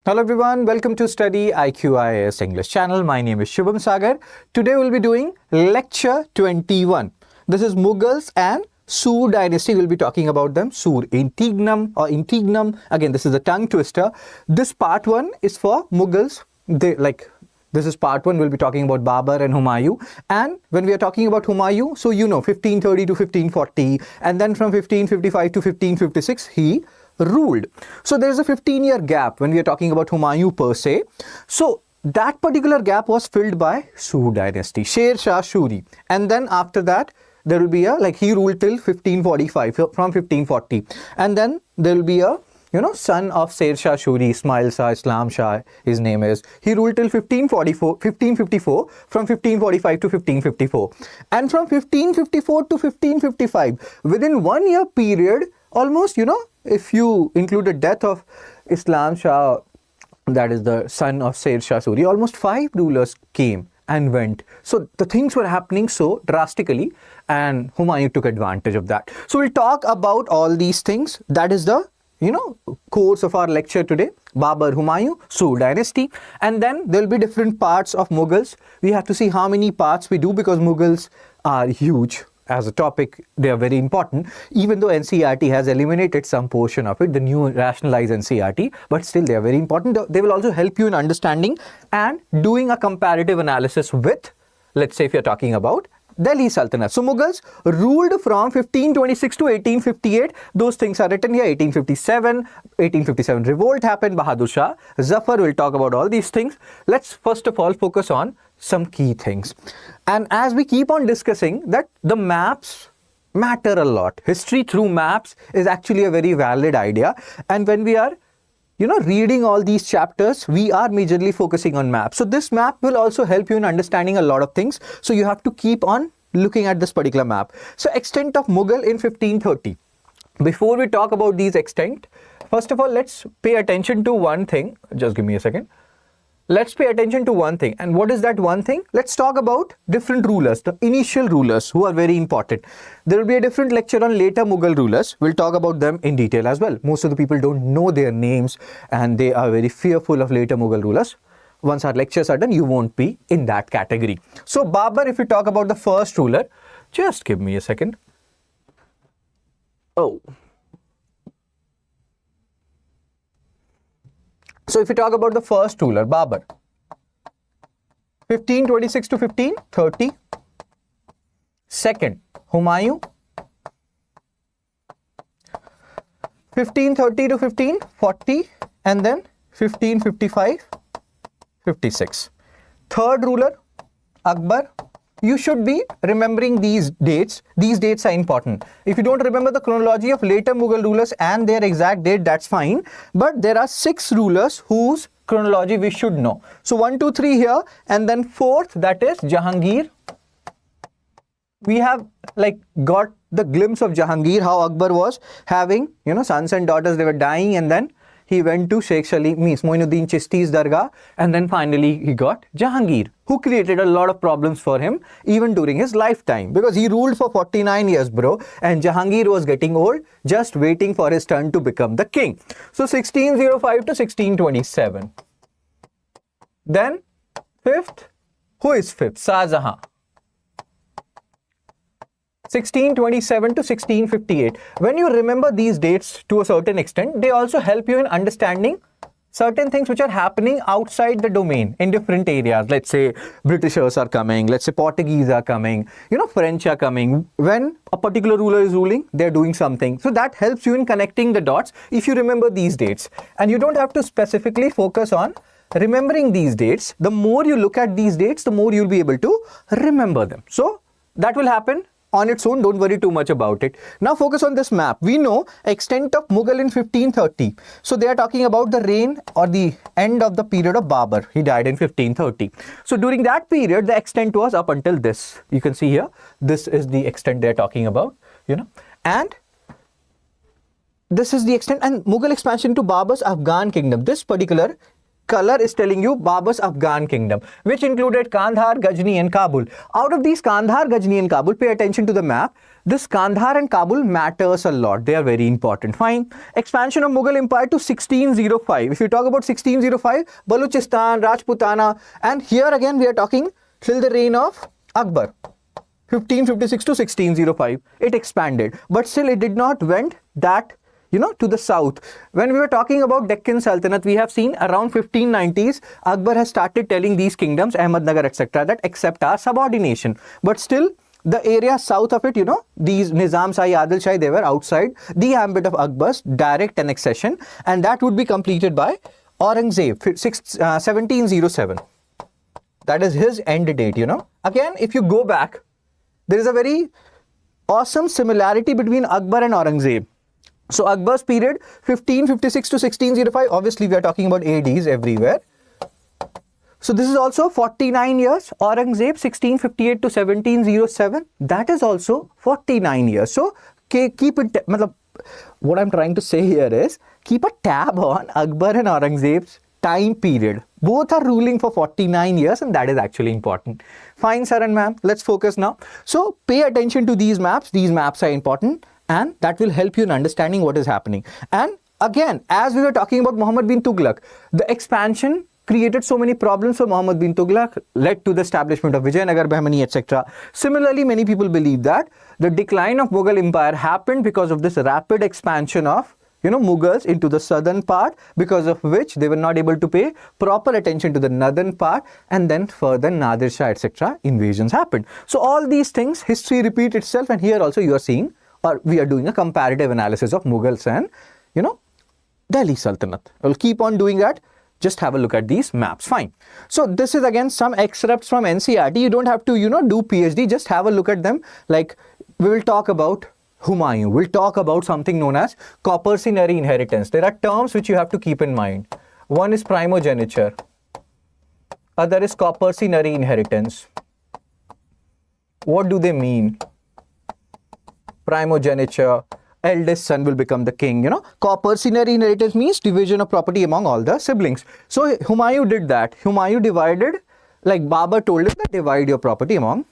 Hello everyone, welcome to StudyIQ IAS English channel. My name is Shubham Sagar. Today we'll be doing lecture 21. This is Mughals and Sur dynasty. We'll be talking about them. Sur Interregnum or Interregnum. Again, this is a tongue twister. This part 1 is for Mughals. This is part 1. We'll be talking about Babur and Humayun. And when we are talking about Humayun, so 1530 to 1540, and then from 1555 to 1556, he ruled. So there is a 15-year gap when we are talking about Humayun per se. So that particular gap was filled by Sur dynasty, Sher Shah Suri. And then after that, there will be he ruled till 1545, from 1540. And then there will be a, son of Sher Shah Suri, Ismail Shah, Islam Shah, his name is. He ruled till 1554, from 1545 to 1554. And from 1554 to 1555, within 1 year period, almost, if you include the death of Islam Shah, that is the son of Sher Shah Suri, almost 5 rulers came and went. So the things were happening so drastically, and Humayun took advantage of that. So we'll talk about all these things. That is the course of our lecture today. Babur, Humayun, Sur dynasty. And then there will be different parts of Mughals. We have to see how many parts we do, because Mughals are huge. As a topic, they are very important, even though NCERT has eliminated some portion of it, the new rationalized NCERT, but still they are very important. They will also help you in understanding and doing a comparative analysis with, let's say if you're talking about Delhi Sultanate. So Mughals ruled from 1526 to 1858. Those things are written here. 1857 revolt happened. Bahadur Shah Zafar. Will talk about all these things. Let's first of all focus on some key things. And as we keep on discussing that the maps matter a lot. History through maps is actually a very valid idea. And when we are reading all these chapters, we are majorly focusing on maps. So this map will also help you in understanding a lot of things. So you have to keep on looking at this particular map. So extent of Mughal in 1530. Before we talk about these extent, first of all, let's pay attention to one thing. Just give me a second. Let's pay attention to one thing. And what is that one thing? Let's talk about different rulers, the initial rulers who are very important. There will be a different lecture on later Mughal rulers. We'll talk about them in detail as well. Most of the people don't know their names and they are very fearful of later Mughal rulers. Once our lectures are done, you won't be in that category. So Babur, if we talk about the first ruler, just give me a second. So if we talk about the first ruler, Babur, 1526 to 1530. Second, Humayun, 1530 to 1540, and then 1555, 56. Third ruler, Akbar. You should be remembering these dates. These dates are important. If you don't remember the chronology of later Mughal rulers and their exact date, that's fine. But there are 6 rulers whose chronology we should know. So 1, 2, 3 here, and then fourth, that is Jahangir. We have got the glimpse of Jahangir, how Akbar was having, sons and daughters, they were dying, and then he went to Sheikh Moinuddin Chisti's Dargah, and then finally he got Jahangir, who created a lot of problems for him even during his lifetime, because he ruled for 49 years, bro, and Jahangir was getting old, just waiting for his turn to become the king. So 1605 to 1627. Then fifth, who is fifth? Shah Jahan. 1627 to 1658. When you remember these dates to a certain extent, they also help you in understanding certain things which are happening outside the domain in different areas. Let's say Britishers are coming, let's say Portuguese are coming, French are coming. When a particular ruler is ruling, they're doing something. So that helps you in connecting the dots if you remember these dates. And you don't have to specifically focus on remembering these dates. The more you look at these dates, the more you'll be able to remember them. So that will happen on its own. Don't worry too much about it. Now focus on this map. We know extent of Mughal in 1530. So they are talking about the reign or the end of the period of Babur. He died in 1530. So during that period, the extent was up until this. You can see here, this is the extent they are talking about, and this is the extent. And Mughal expansion to Babur's Afghan kingdom. This particular color is telling you Babur's Afghan kingdom, which included Kandahar, Ghazni and Kabul. Out of these Kandahar, Ghazni and Kabul, pay attention to the map. This Kandahar and Kabul matters a lot. They are very important. Fine. Expansion of Mughal Empire to 1605. If you talk about 1605, Baluchistan, Rajputana, and here again we are talking till the reign of Akbar. 1556 to 1605. It expanded, but still it did not went that, to the south. When we were talking about Deccan Sultanate, we have seen around 1590s, Akbar has started telling these kingdoms, Ahmednagar, etc., that accept our subordination. But still, the area south of it, these Nizam Shahi, Adil Shahi, they were outside the ambit of Akbar's direct annexation, and that would be completed by Aurangzeb, 1707. That is his end date, Again, if you go back, there is a very awesome similarity between Akbar and Aurangzeb. So Akbar's period, 1556 to 1605, obviously we are talking about ADs everywhere. So this is also 49 years. Aurangzeb, 1658 to 1707, that is also 49 years. So keep it, what I'm trying to say here is, keep a tab on Akbar and Aurangzeb's time period. Both are ruling for 49 years and that is actually important. Fine, sir and ma'am, let's focus now. So pay attention to these maps. These maps are important and that will help you in understanding what is happening. And again, as we were talking about Muhammad bin Tughlaq, the expansion created so many problems for Muhammad bin Tughlaq, led to the establishment of Vijayanagar, Bahmani, etc. Similarly, many people believe that the decline of Mughal Empire happened because of this rapid expansion of Mughals into the southern part, because of which they were not able to pay proper attention to the northern part, and then further Nadir Shah, etc. invasions happened. So all these things, history repeats itself, and here also you are seeing, or we are doing a comparative analysis of Mughals and, Delhi Sultanate. I will keep on doing that. Just have a look at these maps. Fine. So this is again some excerpts from NCERT. You don't have to, do PhD. Just have a look at them. Like we will talk about Humayun. We'll talk about something known as coercenary inheritance. There are terms which you have to keep in mind. One is primogeniture. Other is coercenary inheritance. What do they mean? Primogeniture. Eldest son will become the king, Coercenary inheritance means division of property among all the siblings. So Humayun did that. Humayun divided, like Babur told him that divide your property among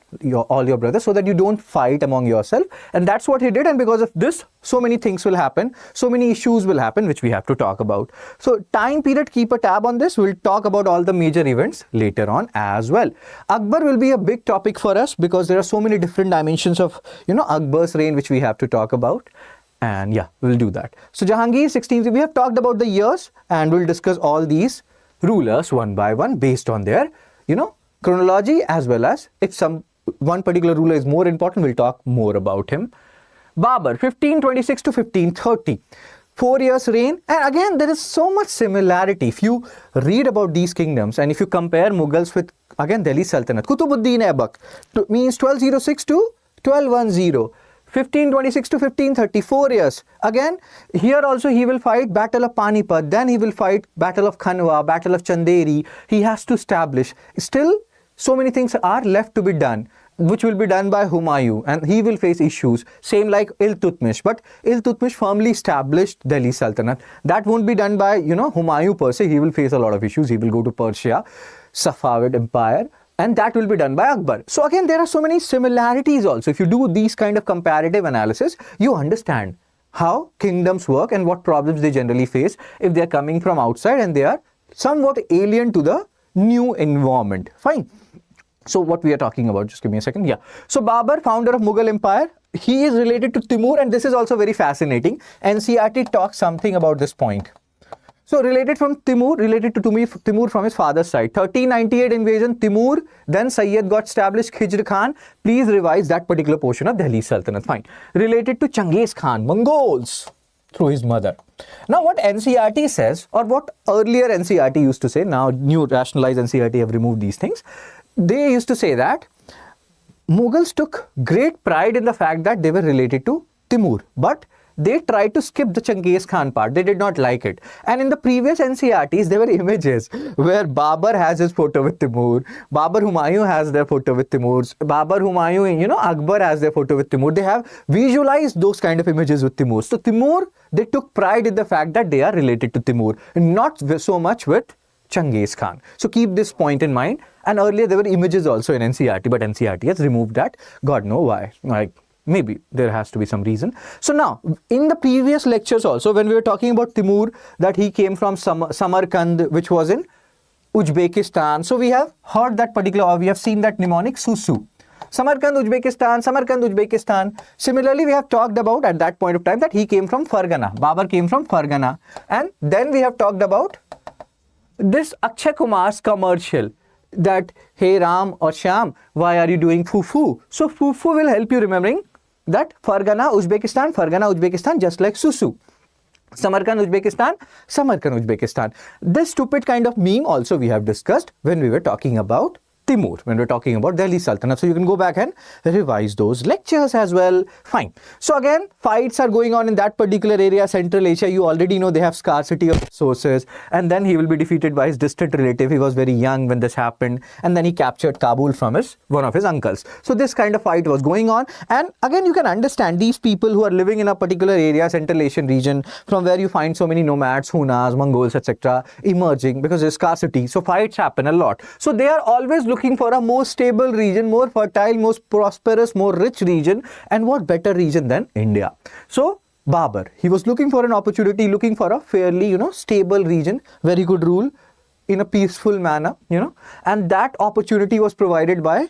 all your brothers so that you don't fight among yourself. And that's what he did. And because of this, so many things will happen. So many issues will happen, which we have to talk about. So time period, keep a tab on this. We'll talk about all the major events later on as well. Akbar will be a big topic for us because there are so many different dimensions of, Akbar's reign, which we have to talk about. And yeah, we'll do that. So Jahangir, 16th, we have talked about the years and we'll discuss all these rulers one by one based on their, chronology, as well as if one particular ruler is more important, we'll talk more about him. Babur, 1526 to 1530. 4 years reign, and again there is so much similarity. If you read about these kingdoms and if you compare Mughals with again Delhi Sultanate, Qutubuddin Aibak means 1206 to 1210. 1526 to 1530, 4 years. Again, here also he will fight Battle of Panipat, then he will fight Battle of Khanwa, Battle of Chanderi. He has to establish. Still, so many things are left to be done, which will be done by Humayun, and he will face issues. Same like Iltutmish, but Iltutmish firmly established Delhi Sultanate. That won't be done by, Humayun per se. He will face a lot of issues. He will go to Persia, Safavid Empire, and that will be done by Akbar. So again, there are so many similarities also. If you do these kind of comparative analysis, you understand how kingdoms work and what problems they generally face if they are coming from outside and they are somewhat alien to the new environment. Fine. So what we are talking about, just give me a second. Yeah. So Babur, founder of Mughal Empire, he is related to Timur, and this is also very fascinating. NCERT talks something about this point. So related to Timur from his father's side. 1398 invasion, Timur, then Sayyid got established, Khijr Khan. Please revise that particular portion of Delhi Sultanate. Fine. Related to Genghis Khan, Mongols, through his mother. Now what NCERT says, or what earlier NCERT used to say, now new rationalized NCERT have removed these things. They used to say that Mughals took great pride in the fact that they were related to Timur, but they tried to skip the Genghis Khan part. They did not like it. And in the previous NCERTs, there were images where Babur has his photo with Timur, Babur Humayun has their photo with Timur, Babur Humayun, Akbar has their photo with Timur. They have visualized those kind of images with Timur. So Timur, they took pride in the fact that they are related to Timur, not so much with Genghis Khan. So keep this point in mind. And earlier there were images also in NCERT, but NCERT has removed that. God knows why. Like, maybe there has to be some reason. So now, in the previous lectures also, when we were talking about Timur, that he came from Samarkand, which was in Uzbekistan. So we have heard that particular, or we have seen that mnemonic Susu. Samarkand, Uzbekistan, Samarkand, Uzbekistan. Similarly, we have talked about at that point of time that he came from Fargana. Babur came from Fargana. And then we have talked about this Akshay Kumar's commercial, that, hey Ram or Shyam, why are you doing Fufu? So Fufu will help you remembering that Fargana, Uzbekistan, just like Susu. Samarkand, Uzbekistan, Samarkand, Uzbekistan. This stupid kind of meme also we have discussed when we were talking about Timur, when we're talking about Delhi Sultanate. So you can go back and revise those lectures as well. Fine. So again, fights are going on in that particular area, Central Asia. You already know they have scarcity of resources. And then he will be defeated by his distant relative. He was very young when this happened. And then he captured Kabul from one of his uncles. So this kind of fight was going on. And again, you can understand these people who are living in a particular area, Central Asian region, from where you find so many nomads, Hunas, Mongols, etc., emerging because there's scarcity. So fights happen a lot. So they are always looking for a more stable region, more fertile, most prosperous, more rich region. And what better region than India? So Babur, he was looking for an opportunity, looking for a fairly, stable region where he could rule in a peaceful manner, and that opportunity was provided by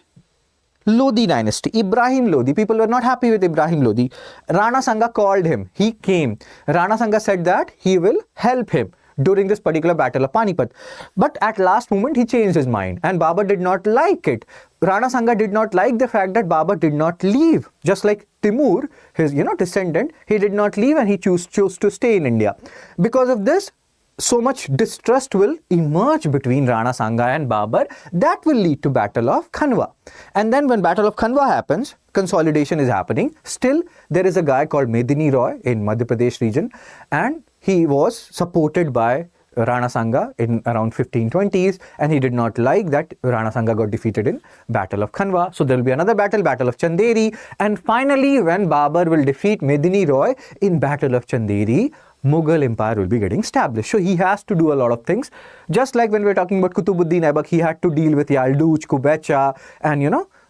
Lodi dynasty, Ibrahim Lodi. People were not happy with Ibrahim Lodi. Rana Sanga called him. He came. Rana Sanga said that he will help him during this particular battle of Panipat. But at last moment, he changed his mind and Babur did not like it. Rana Sanga did not like the fact that Babur did not leave. Just like Timur, his descendant, he did not leave and he chose to stay in India. Because of this, so much distrust will emerge between Rana Sanga and Babur. That will lead to Battle of Khanwa. And then when Battle of Khanwa happens, consolidation is happening. Still, there is a guy called Medini Roy in Madhya Pradesh region, and he was supported by Rana Sanga in around 1520s, and he did not like that Rana Sanga got defeated in Battle of Khanwa. So there will be another battle, Battle of Chanderi, and finally when Babur will defeat Medini Roy in Battle of Chanderi, Mughal Empire will be getting established. So he has to do a lot of things. Just like when we were talking about Kutubuddin Aibak, he had to deal with Yalduj, Kubecha, and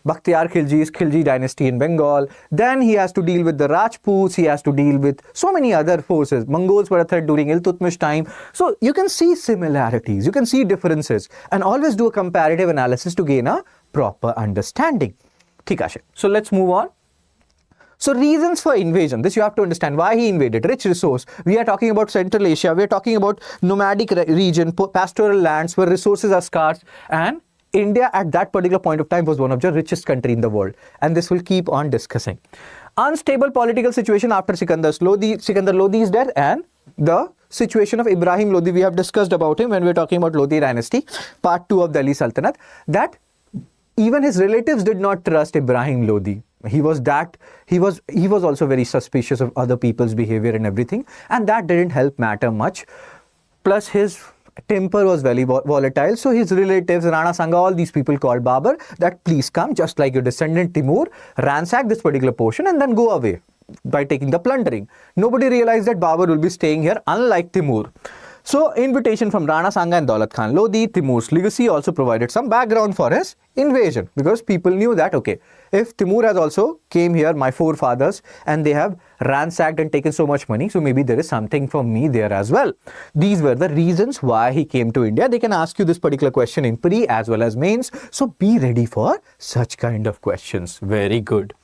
Bakhtiyar Khilji's Khilji dynasty in Bengal. Then he has to deal with the Rajputs. He has to deal with so many other forces. Mongols were a threat during Iltutmish time. So you can see similarities. You can see differences. And always do a comparative analysis to gain a proper understanding. Theek hai. So let's move on. So reasons for invasion, this you have to understand why he invaded. Rich resource. We are talking about Central Asia. We are talking about nomadic region, pastoral lands where resources are scarce, and India at that particular point of time was one of the richest country in the world. And this will keep on discussing. Unstable political situation after Sikandar Lodi is dead, and the situation of Ibrahim Lodi, we have discussed about him when we were talking about Lodi dynasty, part 2 of Delhi Sultanate, that even his relatives did not trust Ibrahim Lodi. He was also very suspicious of other people's behavior and everything, and that didn't help matter much. Plus his temper was very volatile, so his relatives, Rana Sanga, all these people called Babur that please come, just like your descendant Timur, ransack this particular portion and then go away by taking the plundering. Nobody realized that Babur will be staying here, unlike Timur. So invitation from Rana Sanga and Daulat Khan Lodi. Timur's legacy also provided some background for his invasion, because people knew that, okay, if Timur has also came here, my forefathers, and they have ransacked and taken so much money, so maybe there is something for me there as well. These were the reasons why he came to India. They can ask you this particular question in pre as well as mains, so be ready for such kind of questions. Very good.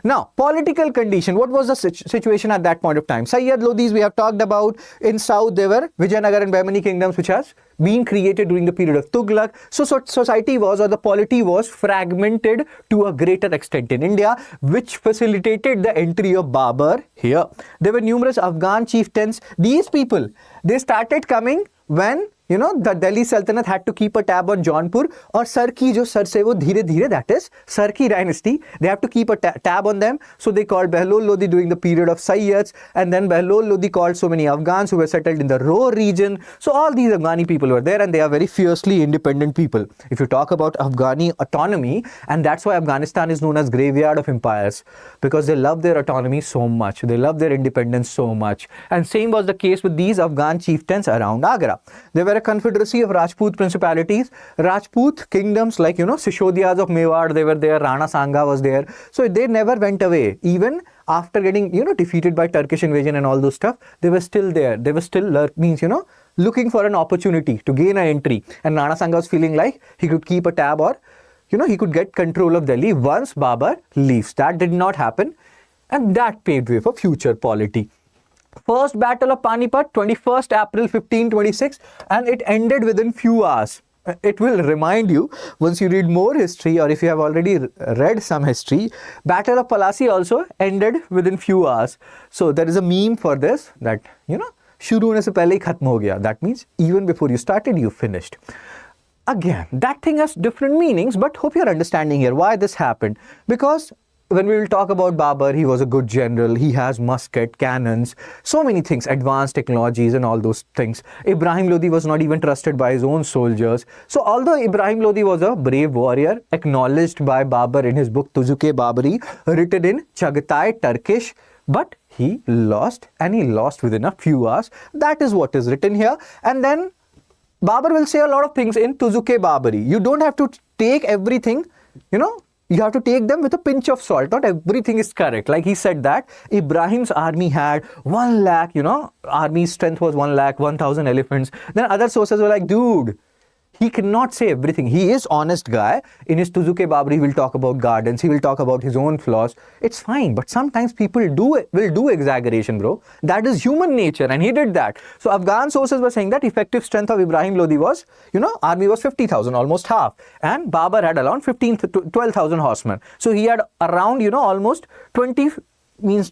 Now, political condition. What was the situation at that point of time? Sayyid Lodis we have talked about. In south, there were Vijayanagar and Bahmani kingdoms, which has been created during the period of Tughlaq. So society was, or the polity was, fragmented to a greater extent in India, which facilitated the entry of Babur here. There were numerous Afghan chieftains. These people, they started coming when the Delhi Sultanate had to keep a tab on Jaunpur, or Sar ki jo Sar se wo dheere dheere, that is Sar ki dynasty. They have to keep a tab on them. So they called Behlol Lodi during the period of Sayyids, and then Behlol Lodi called so many Afghans who were settled in the Rohr region. So all these Afghani people were there, and they are very fiercely independent people. If you talk about Afghani autonomy, and that's why Afghanistan is known as graveyard of empires, because they love their autonomy so much. They love their independence so much. And same was the case with these Afghan chieftains around Agra. They were a confederacy of Rajput principalities, Rajput kingdoms like, Sishodiyas of Mewar, they were there, Rana Sanga was there. So they never went away. Even after getting, defeated by Turkish invasion and all those stuff, they were still there. They were still, looking for an opportunity to gain an entry. And Rana Sanga was feeling like he could keep a tab or, he could get control of Delhi once Babur leaves. That did not happen. And that paved way for future polity. First Battle of Panipat, 21st April 1526, and it ended within few hours. It will remind you, once you read more history, or if you have already read some history, Battle of Palasi also ended within few hours. So there is a meme for this, that, shuru hone se pehle hi khatm ho gaya. That means even before you started, you finished. Again, that thing has different meanings, but hope you're understanding here why this happened. Because when we will talk about Babur, he was a good general, he has musket, cannons, so many things, advanced technologies and all those things. Ibrahim Lodi was not even trusted by his own soldiers. So although Ibrahim Lodi was a brave warrior, acknowledged by Babur in his book Tuzuke Babari, written in Chagatai Turkish, but he lost, and he lost within a few hours. That is what is written here. And then Babur will say a lot of things in Tuzuke Babari. You don't have to take everything, you have to take them with a pinch of salt. Not everything is correct. Like he said that Ibrahim's army had 1 lakh, army strength was 1 lakh, 1,000 elephants. Then other sources were like, dude, he cannot say everything. He is honest guy. In his Tuzuke Babri, he will talk about gardens. He will talk about his own flaws. It's fine. But sometimes people will do exaggeration, bro. That is human nature. And he did that. So Afghan sources were saying that effective strength of Ibrahim Lodi was, army was 50,000, almost half. And Babur had around 15,000 to 12,000 horsemen. So he had around, almost 20, means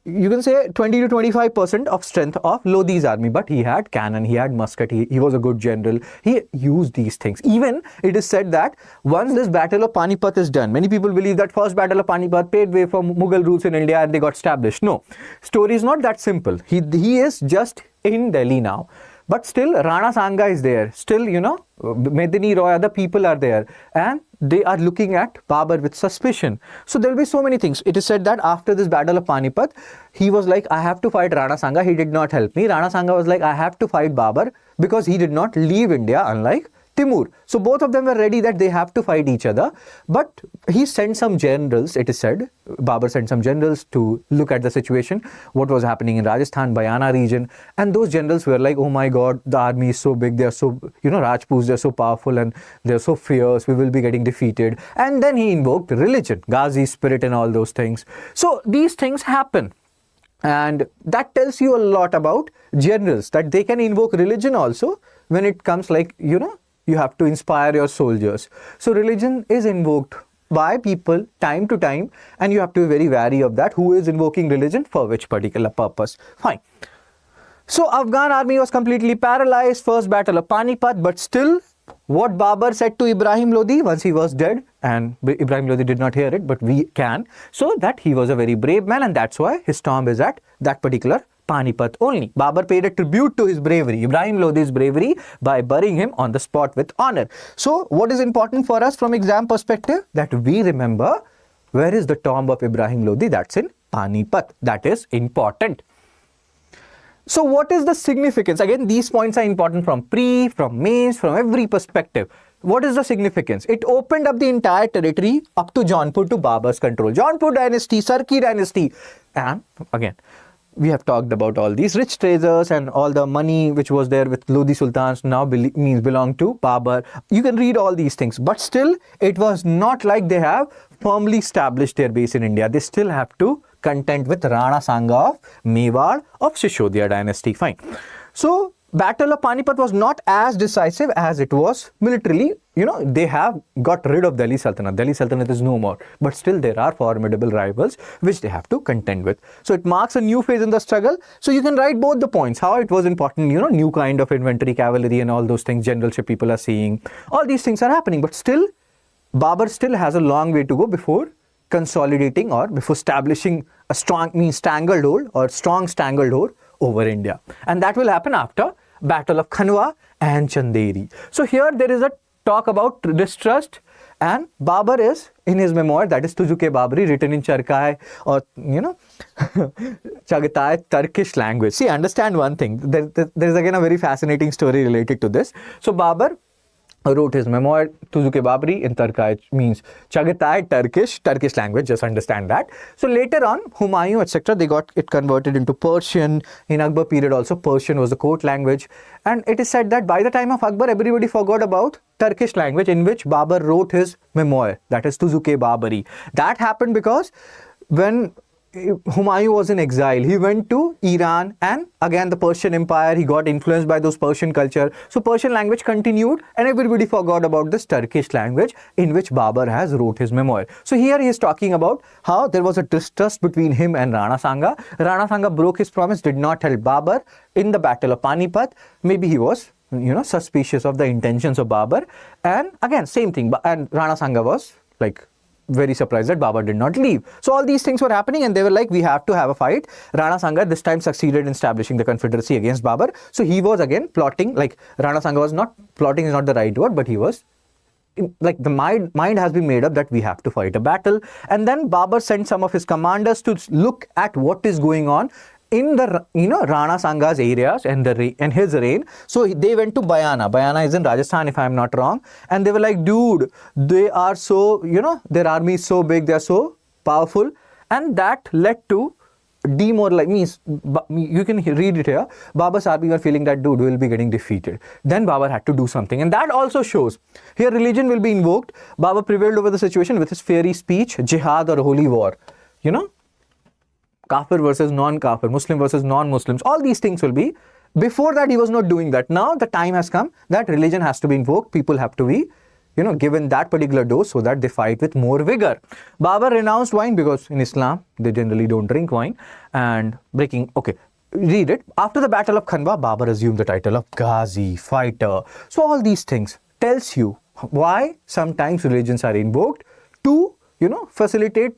you can say 20 to 25% of strength of Lodi's army, but he had cannon, he had musket, he was a good general, he used these things. Even it is said that once this battle of Panipat is done, many people believe that first battle of Panipat paved way for Mughal rules in India and they got established. No, story is not that simple. He is just in Delhi now. But still, Rana Sanga is there. Still, Medini Roy, other people are there. And they are looking at Babur with suspicion. So there will be so many things. It is said that after this battle of Panipat, he was like, I have to fight Rana Sanga. He did not help me. Rana Sanga was like, I have to fight Babur because he did not leave India, unlike Timur. So both of them were ready that they have to fight each other. But he sent some generals, it is said, Babur sent some generals to look at the situation, what was happening in Rajasthan, Bayana region. And those generals were like, oh my God, the army is so big, they are so, Rajputs, they're so powerful and they're so fierce, we will be getting defeated. And then he invoked religion, Ghazi spirit and all those things. So these things happen. And that tells you a lot about generals, that they can invoke religion also when it comes like, you have to inspire your soldiers. So religion is invoked by people time to time, and you have to be very wary of that. Who is invoking religion for which particular purpose? Fine. So Afghan army was completely paralyzed, first battle of Panipat, but still what Babur said to Ibrahim Lodi once he was dead, and Ibrahim Lodi did not hear it, but we can, so that he was a very brave man, and that's why his tomb is at that particular Panipat only. Babur paid a tribute to his bravery, Ibrahim Lodi's bravery, by burying him on the spot with honor. So what is important for us from exam perspective? That we remember where is the tomb of Ibrahim Lodi? That's in Panipat. That is important. So what is the significance? Again, these points are important from pre, from mains, from every perspective. What is the significance? It opened up the entire territory up to Jaunpur to Babur's control. Jaunpur dynasty, Sarki dynasty. And again, we have talked about all these rich treasures and all the money which was there with Lodi Sultans now belong to Babur. You can read all these things, but still it was not like they have firmly established their base in India. They still have to contend with Rana Sanga of Mewar of Sisodiya dynasty. Fine. So Battle of Panipat was not as decisive as it was militarily. They have got rid of Delhi Sultanate. Delhi Sultanate is no more. But still there are formidable rivals which they have to contend with. So it marks a new phase in the struggle. So you can write both the points. How it was important, new kind of infantry, cavalry and all those things, generalship people are seeing. All these things are happening. But still, Babur still has a long way to go before consolidating or before establishing a strong stranglehold over India. And that will happen after Battle of Khanwa and Chanderi. So here there is a talk about distrust And Babur is in his memoir, that is Tujuke Babri, written in Charkai or Chagatai Turkish language. See, understand one thing. There is again a very fascinating story related to this. So Babur wrote his memoir Tuzuke Babri in Turkai, means Chagatai Turkish language, just understand that. So later on, Humayun, etc., they got it converted into Persian. In Akbar period also, Persian was the court language. And it is said that by the time of Akbar, everybody forgot about Turkish language in which Babur wrote his memoir, that is Tuzuke Babri. That happened because when Humayun was in exile, he went to Iran and again the Persian Empire, he got influenced by those Persian culture. So Persian language continued and everybody forgot about this Turkish language in which Babur has wrote his memoir. So here he is talking about how there was a distrust between him and Rana Sanga. Rana Sanga broke his promise, did not help Babur in the battle of Panipat. Maybe he was suspicious of the intentions of Babur. And again, same thing. And Rana Sanga was like very surprised that Babur did not leave. So all these things were happening and they were like, we have to have a fight. Rana Sanga this time succeeded in establishing the confederacy against Babur. So he was again plotting, like Rana Sanga was not, plotting is not the right word, but he was like the mind has been made up that we have to fight a battle. And then Babur sent some of his commanders to look at what is going on in the Rana Sanga's areas and his reign. So they went to Bayana. Bayana is in Rajasthan, if I am not wrong. And they were like, dude, they are so, their army is so big, they are so powerful. And that led to means you can read it here. Babur's army were feeling that, dude, we will be getting defeated. Then Babur had to do something. And that also shows here religion will be invoked. Babur prevailed over the situation with his fiery speech, jihad or holy war. Kafir versus non-Kafir, Muslim versus non-Muslims, all these things will be. Before that, he was not doing that. Now the time has come that religion has to be invoked. People have to be, given that particular dose so that they fight with more vigor. Babur renounced wine because in Islam, they generally don't drink wine. And read it. After the Battle of Khanwa, Babur assumed the title of Ghazi, fighter. So all these things tells you why sometimes religions are invoked to, facilitate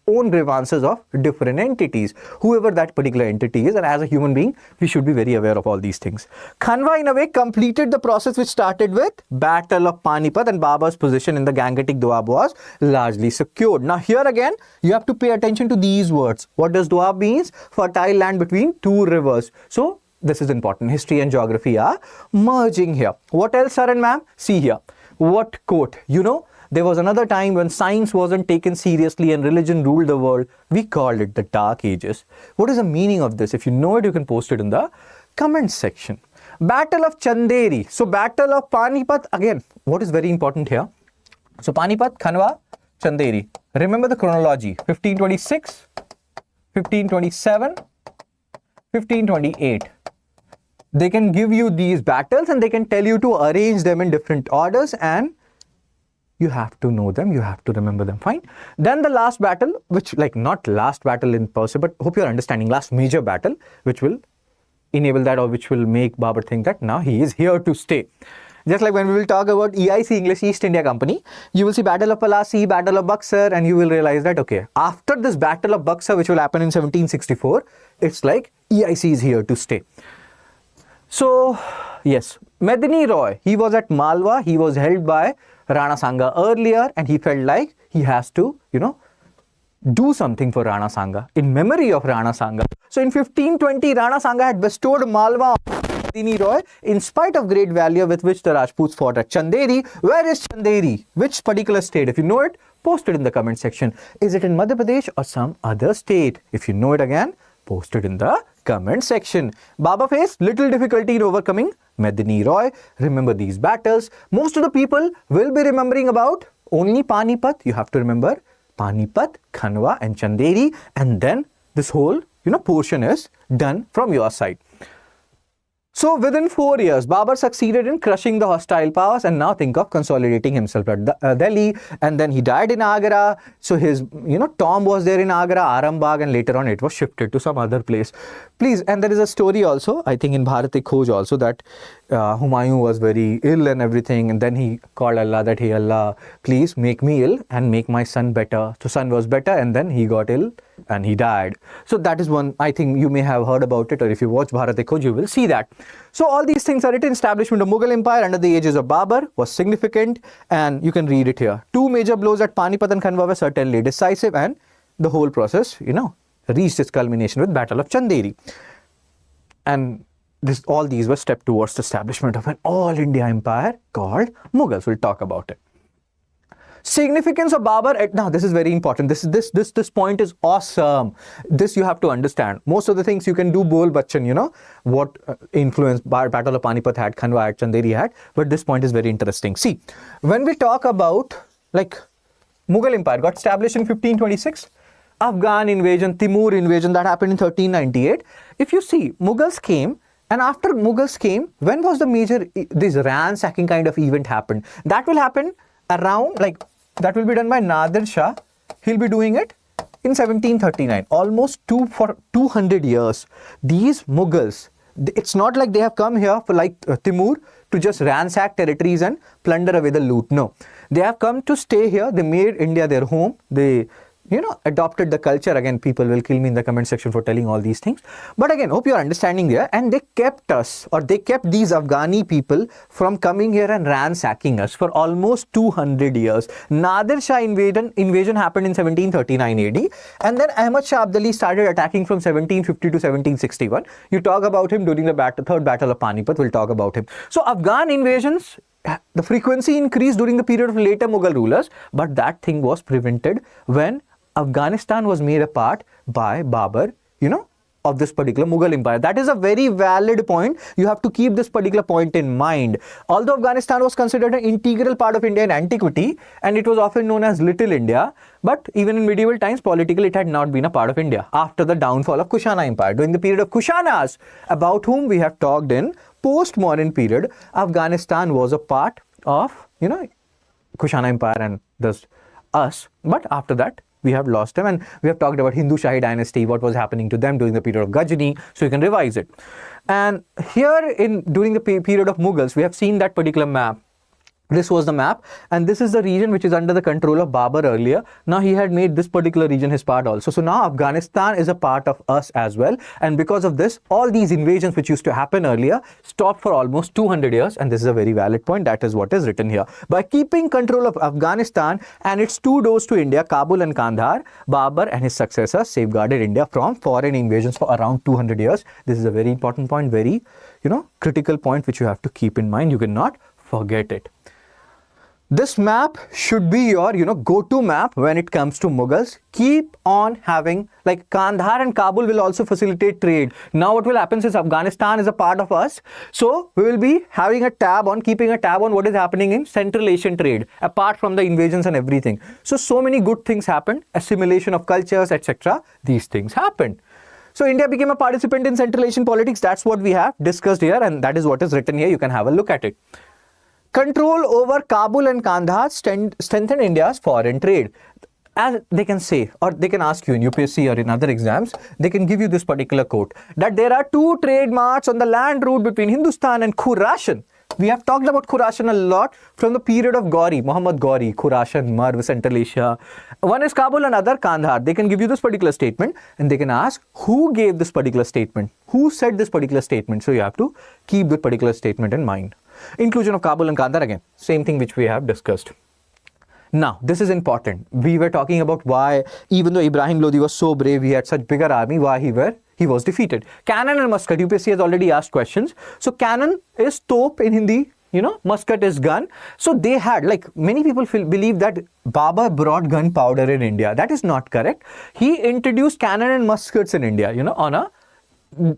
own grievances of different entities, whoever that particular entity is. And as a human being, we should be very aware of all these things. Khanwa in a way completed the process which started with Battle of Panipat, and Babur's position in the Gangetic Doab was largely secured. Now here again, you have to pay attention to these words. What does Doab means? Fertile land between two rivers. So this is important. History and geography are merging here. What else, sir and ma'am? See here. What quote? There was another time when science wasn't taken seriously and religion ruled the world. We called it the Dark Ages. What is the meaning of this? If you know it, you can post it in the comment section. Battle of Chanderi. So Battle of Panipat. Again, what is very important here? So Panipat, Khanwa, Chanderi. Remember the chronology. 1526, 1527, 1528. They can give you these battles and they can tell you to arrange them in different orders, and you have to know them, you have to remember them, fine. Then the last battle, which not last battle in per se, but hope you're understanding, last major battle, which will enable that or which will make Babur think that now he is here to stay. Just like when we will talk about EIC, English East India Company, you will see Battle of Palasi, Battle of Buxar, and you will realize that, okay, after this Battle of Buxar, which will happen in 1764, it's like EIC is here to stay. So, yes, Medini Roy, he was at Malwa, he was held by Rana Sanga earlier, and he felt like he has to, do something for Rana Sanga in memory of Rana Sanga. So in 1520, Rana Sanga had bestowed Malwa on Medini Roy in spite of great valor with which the Rajputs fought at Chanderi. Where is Chanderi? Which particular state? If you know it, post it in the comment section. Is it in Madhya Pradesh or some other state? If you know it again, post it in the comment section. Babur faced little difficulty in overcoming Medini Roy. Remember these battles. Most of the people will be remembering about only Panipat. You have to remember Panipat, Khanwa and Chanderi, and then this whole portion is done from your side. So within 4 years, Babur succeeded in crushing the hostile powers, and now think of consolidating himself at Delhi. And then he died in Agra. So his, tomb was there in Agra, Arambagh, and later on it was shifted to some other place. Please, and there is a story also, I think in Bharati Khoj also, that Humayun was very ill and everything, and then he called Allah that, hey Allah, please make me ill and make my son better. So son was better, and then he got ill and he died. So that is one, I think you may have heard about it, or if you watch Bharat Dekho, you will see that. So all these things are written. Establishment of Mughal Empire under the aegis of Babur was significant, and you can read it here. Two major blows at Panipat and Khanwa were certainly decisive, and the whole process, reached its culmination with Battle of Chanderi. And all these were steps towards the establishment of an all-India empire called Mughals. We'll talk about it. Significance of Babur. Now, this is very important. This point is awesome. This you have to understand. Most of the things you can do bol bachchan, what influence Battle of Panipat had, Khanwa had, Chanderi had. But this point is very interesting. See, when we talk about Mughal Empire got established in 1526. Afghan invasion, Timur invasion, that happened in 1398. If you see, Mughals came. And after Mughals came, when was the major, this ransacking kind of event happened? That will happen around, that will be done by Nadir Shah. He'll be doing it in 1739, almost for 200 years. These Mughals, it's not like they have come here for Timur to just ransack territories and plunder away the loot. No, they have come to stay here. They made India their home. They adopted the culture. Again, people will kill me in the comment section for telling all these things. But again, hope you're understanding there. And they kept us, or they kept these Afghani people from coming here and ransacking us for almost 200 years. Nadir Shah invasion happened in 1739 AD. And then Ahmad Shah Abdali started attacking from 1750 to 1761. You talk about him during the third battle of Panipat. We'll talk about him. So Afghan invasions, the frequency increased during the period of later Mughal rulers. But that thing was prevented when Afghanistan was made a part by Babur, of this particular Mughal Empire. That is a very valid point. You have to keep this particular point in mind. Although Afghanistan was considered an integral part of India in antiquity, and it was often known as Little India, but even in medieval times, politically, it had not been a part of India. After the downfall of Kushana Empire, during the period of Kushanas, about whom we have talked in post-modern period, Afghanistan was a part of, Kushana Empire and thus us. But after that, we have lost them, and we have talked about Hindu Shahi dynasty, what was happening to them during the period of Ghajni, so you can revise it. And here during the period of Mughals, we have seen that particular map. This was the map, and this is the region which is under the control of Babur earlier. Now he had made this particular region his part also. So now Afghanistan is a part of us as well, and because of this, all these invasions which used to happen earlier stopped for almost 200 years, and this is a very valid point. That is what is written here. By keeping control of Afghanistan and its two doors to India, Kabul and Kandahar, Babur and his successors safeguarded India from foreign invasions for around 200 years. This is a very important point, very, critical point which you have to keep in mind. You cannot forget it. This map should be your, go-to map when it comes to Mughals. Keep on having, Kandahar and Kabul will also facilitate trade. Now what will happen is Afghanistan is a part of us. So we will be keeping a tab on what is happening in Central Asian trade, apart from the invasions and everything. So many good things happened, assimilation of cultures, etc. These things happened. So India became a participant in Central Asian politics. That's what we have discussed here, and that is what is written here. You can have a look at it. Control over Kabul and Kandahar strengthened India's foreign trade. As they can say, or they can ask you in UPSC or in other exams, they can give you this particular quote, that there are two trade marts on the land route between Hindustan and Khurasan. We have talked about Khurasan a lot from the period of Ghori, Muhammad Ghori, Khurasan, Marv, Central Asia. One is Kabul, another Kandahar. They can give you this particular statement, and they can ask who gave this particular statement, who said this particular statement. So you have to keep this particular statement in mind. Inclusion of Kabul and Kandahar, again, same thing which we have discussed. Now, this is important. We were talking about why, even though Ibrahim Lodi was so brave, he had such bigger army, why he was defeated. Cannon and musket, UPSC has already asked questions. So cannon is top in Hindi, musket is gun. So they had, many people believe that Babur brought gunpowder in India. That is not correct. He introduced cannon and muskets in India,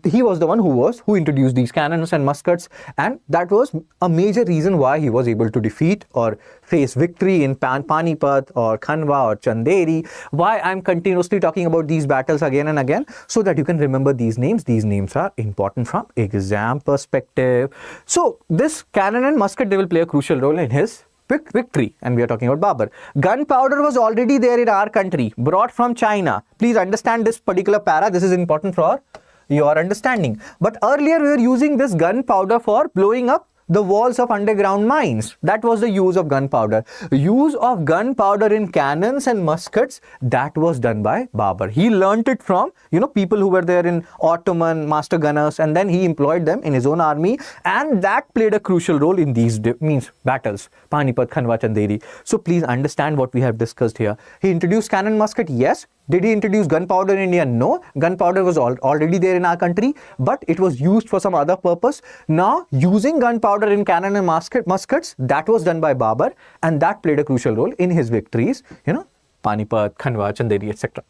he was the one who introduced these cannons and muskets, and that was a major reason why he was able to defeat or face victory in Panipat or Khanwa or Chanderi. Why I'm continuously talking about these battles again and again, so that you can remember these names. These names are important from exam perspective. So this cannon and musket, they will play a crucial role in his victory, and we are talking about Babur. Gunpowder was already there in our country, brought from China. Please understand this particular para. This is important for your understanding. But earlier we were using this gunpowder for blowing up the walls of underground mines. That was the use of gunpowder. Use of gunpowder in cannons and muskets, that was done by Babur. He learnt it from, people who were there in Ottoman master gunners, and then he employed them in his own army, and that played a crucial role in these battles, Panipat, Khanwa, Chanderi. So please understand what we have discussed here. He introduced cannon musket, yes. Did he introduce gunpowder in India? No. Gunpowder was already there in our country, but it was used for some other purpose. Now, using gunpowder in cannon and muskets, that was done by Babur, and that played a crucial role in his victories, Panipat, Khanwa, Chanderi, etc.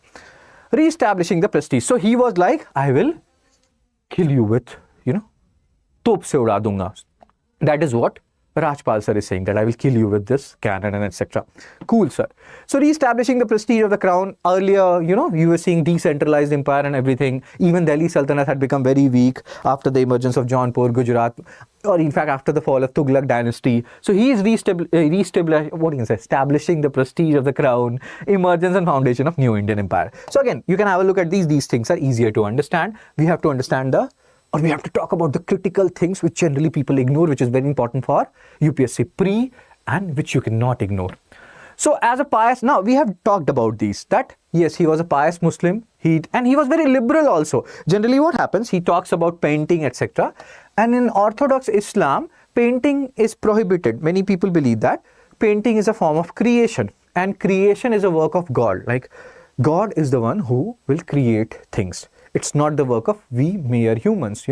Re-establishing the prestige. So he was like, I will kill you with, top se uda dunga. That is what Rajpal sir is saying, that I will kill you with this cannon and etc. Cool, sir. So re-establishing the prestige of the crown. Earlier, you were seeing decentralized empire and everything. Even Delhi Sultanate had become very weak after the emergence of Jaunpur, Gujarat, or in fact after the fall of Tughlaq dynasty. So he is establishing the prestige of the crown, emergence and foundation of new Indian empire. So again, you can have a look at these. These things are easier to understand. We have to understand we have to talk about the critical things which generally people ignore, which is very important for UPSC pre, and which you cannot ignore. So as a pious, now we have talked about these, that yes, he was a pious Muslim, and he was very liberal also. Generally what happens, he talks about painting, etc. And in Orthodox Islam, painting is prohibited. Many people believe that painting is a form of creation, and creation is a work of God. Like God is the one who will create things. It's not the work of we mere humans,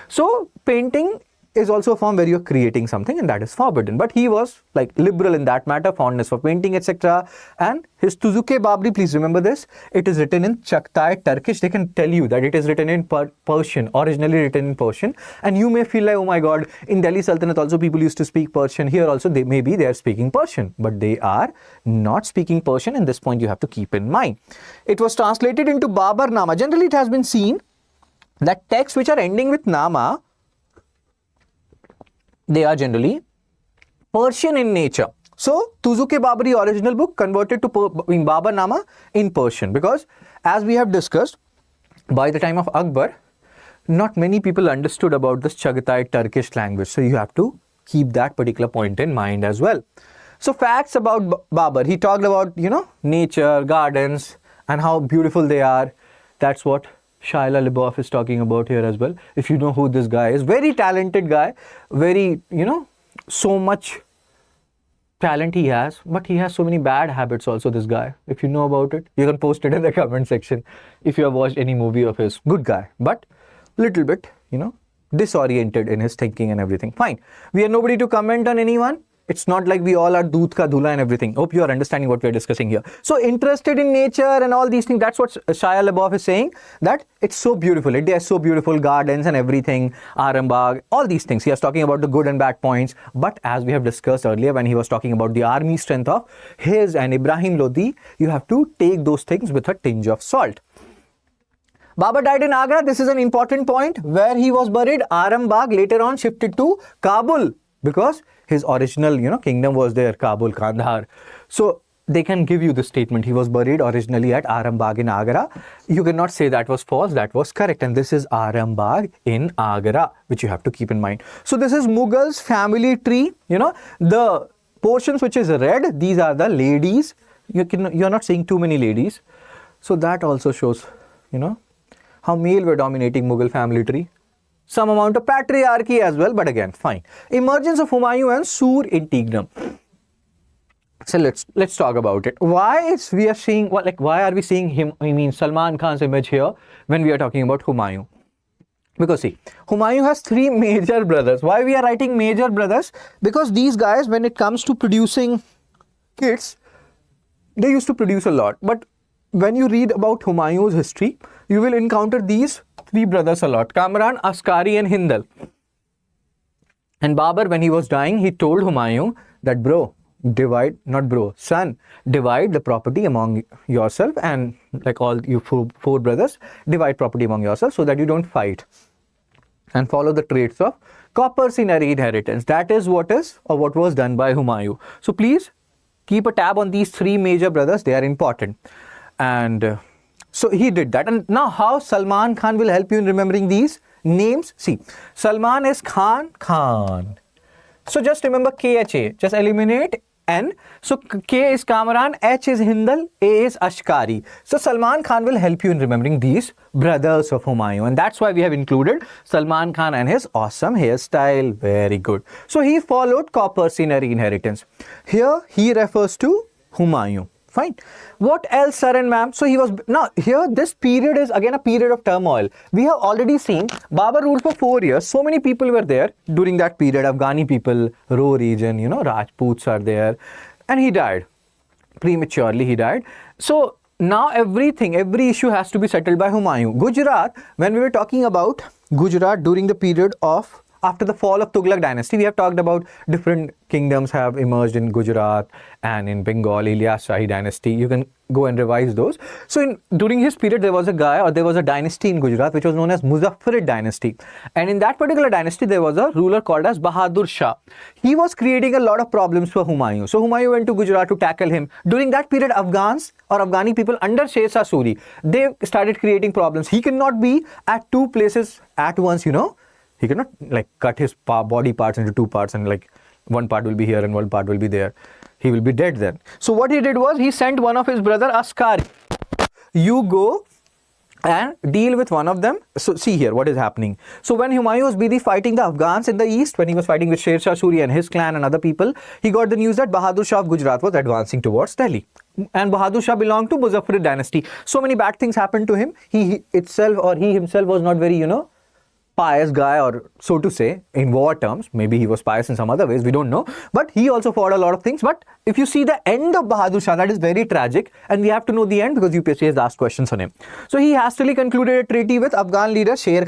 So painting is also a form where you're creating something, and that is forbidden. But he was like liberal in that matter, fondness for painting, etc. And his Tuzuke Babri, please remember this, it is written in Chagatai Turkish. They can tell you that it is written in Persian, originally written in Persian. And you may feel like, oh my God, in Delhi Sultanate also people used to speak Persian. Here also they are speaking Persian, but they are not speaking Persian, and this point you have to keep in mind. It was translated into Babar Nama. Generally it has been seen that texts which are ending with Nama, they are generally Persian in nature. So, Tuzuke Babri original book converted to Babar Nama in Persian, because as we have discussed, by the time of Akbar, not many people understood about this Chagatai Turkish language. So, you have to keep that particular point in mind as well. So, facts about Babur. He talked about, nature, gardens, and how beautiful they are. That's what Shia LaBeouf is talking about here as well. If you know who this guy is, very talented guy, very, so much talent he has, but he has so many bad habits also, this guy. If you know about it, you can post it in the comment section. If you have watched any movie of his, good guy, but little bit, disoriented in his thinking and everything. Fine. We are nobody to comment on anyone. It's not like we all are doodh ka dhula and everything. Hope you are understanding what we are discussing here. So interested in nature and all these things. That's what Shia LaBeouf is saying, that it's so beautiful. It has so beautiful gardens and everything, Arambagh, all these things. He was talking about the good and bad points. But as we have discussed earlier, when he was talking about the army strength of his and Ibrahim Lodi, you have to take those things with a tinge of salt. Babur died in Agra. This is an important point. Where he was buried, Arambagh, later on shifted to Kabul, because his original, kingdom was there, Kabul, Kandahar. So they can give you the statement. He was buried originally at Arambagh in Agra. You cannot say that was false. That was correct. And this is Arambagh in Agra, which you have to keep in mind. So this is Mughals family tree. The portions which is red, these are the ladies. You're not seeing too many ladies. So that also shows, how male were dominating Mughal family tree. Some amount of patriarchy as well, but again, fine. Emergence of Humayun and Sur Interregnum. So let's talk about it. Why are we seeing him? Salman Khan's image here when we are talking about Humayun? Because see, Humayun has three major brothers. Why we are writing major brothers? Because these guys, when it comes to producing kids, they used to produce a lot. But when you read about Humayun's history, you will encounter these three brothers a lot: Kamran, Askari and Hindal. And Babur, when he was dying, he told Humayun that son, divide the property among yourself, and like all you four brothers, divide property among yourself so that you don't fight, and follow the traits of coppers in inheritance. That is what was done by Humayun. So please keep a tab on these three major brothers. They are important. And So he did that. And now how Salman Khan will help you in remembering these names? See, Salman is Khan. So just remember KHA. Just eliminate N. So K is Kamran, H is Hindal, A is Ashkari. So Salman Khan will help you in remembering these brothers of Humayun. And that's why we have included Salman Khan and his awesome hairstyle. Very good. So he followed copper scenery inheritance. Here he refers to Humayun. Fine. What else, sir and ma'am? So he was, now here this period is again a period of turmoil. We have already seen Babur ruled for 4 years. So many people were there during that period. Afghani people, Ro region, Rajputs are there. And he died. Prematurely he died. So now every issue has to be settled by Humayun. Gujarat, when we were talking about Gujarat during the period of after the fall of Tughlaq dynasty, we have talked about different kingdoms have emerged in Gujarat and in Bengal, Ilyas Shahi dynasty. You can go and revise those. So during his period, there was a dynasty in Gujarat which was known as Muzaffarid dynasty. And in that particular dynasty, there was a ruler called as Bahadur Shah. He was creating a lot of problems for Humayun. So Humayun went to Gujarat to tackle him. During that period, Afghans or Afghani people under Sher Shah Suri, they started creating problems. He cannot be at two places at once, He cannot cut his body parts into two parts and one part will be here and one part will be there. He will be dead then. So what he did was he sent one of his brother Askari. You go and deal with one of them. So see here what is happening. So when Humayun was busy fighting the Afghans in the east, when he was fighting with Sher Shah Suri and his clan and other people, he got the news that Bahadur Shah of Gujarat was advancing towards Delhi. And Bahadur Shah belonged to Muzaffarid dynasty. So many bad things happened to him. He himself was not very, pious guy, or so to say, in war terms. Maybe he was pious in some other ways, we don't know. But he also fought a lot of things. But if you see the end of Bahadur Shah, that is very tragic. And we have to know the end because UPSC has asked questions on him. So he hastily concluded a treaty with Afghan leader Sher